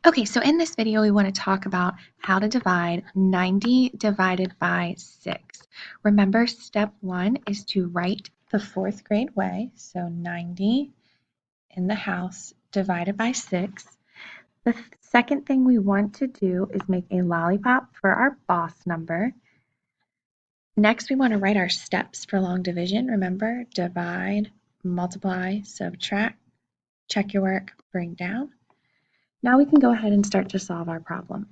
Okay, so in this video, we want to talk about how to divide 90 divided by 6. Remember, step 1 is to write the 4th grade way, so 90 in the house divided by 6. The second thing we want to do is make a lollipop for our boss number. Next, we want to write our steps for long division. Remember, divide, multiply, subtract, check your work, bring down. Now we can go ahead and start to solve our problem.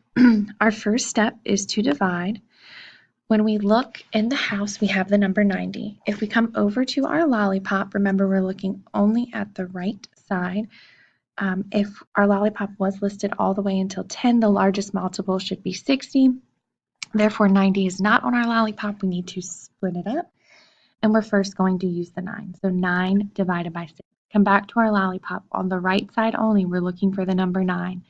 Our first step is to divide. When we look in the house, we have the number 90. If we come over to our lollipop, remember we're looking only at the right side. If our lollipop was listed all the way until 10, the largest multiple should be 60. Therefore, 90 is not on our lollipop. We need to split it up. And we're first going to use the 9. So 9 divided by 6. Come back to our lollipop. On the right side only, we're looking for the number 9.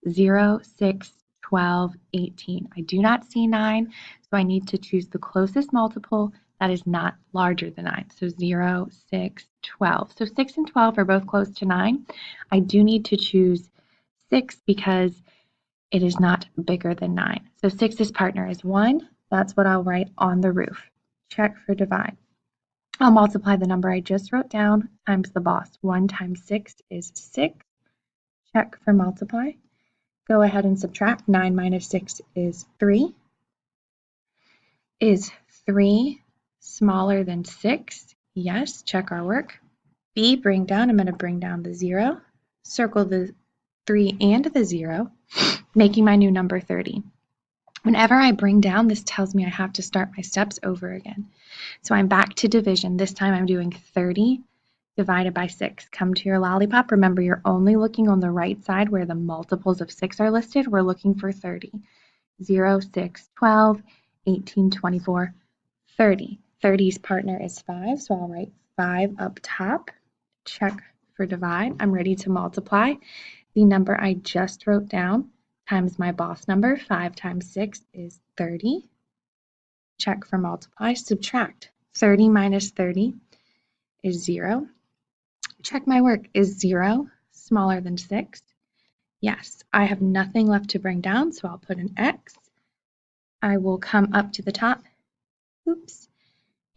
0, 6, 12, 18. I do not see 9, so I need to choose the closest multiple that is not larger than 9. So 0, 6, 12. So 6 and 12 are both close to 9. I do need to choose 6 because it is not bigger than 9. So 6's partner is 1. That's what I'll write on the roof. Check for divide. I'll multiply the number I just wrote down times the boss. 1 times 6 is 6. Check for multiply. Go ahead and subtract. 9 minus 6 is 3. Is 3 smaller than 6? Yes. Check our work. B, bring down. I'm going to bring down the 0. Circle the 3 and the 0, making my new number 30. Whenever I bring down, this tells me I have to start my steps over again. So I'm back to division. This time I'm doing 30 divided by 6. Come to your lollipop. Remember, you're only looking on the right side where the multiples of 6 are listed. We're looking for 30. 0, 6, 12, 18, 24, 30. 30's partner is 5, so I'll write 5 up top. Check for divide. I'm ready to multiply. The number I just wrote down times my boss number, 5 times 6 is 30. Check for multiply. Subtract. 30 minus 30 is 0. Check my work. Is 0 smaller than 6? Yes. I have nothing left to bring down, so I'll put an X. I will come up to the top,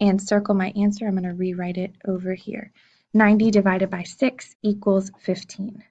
and circle my answer. I'm going to rewrite it over here. 90 divided by 6 equals 15.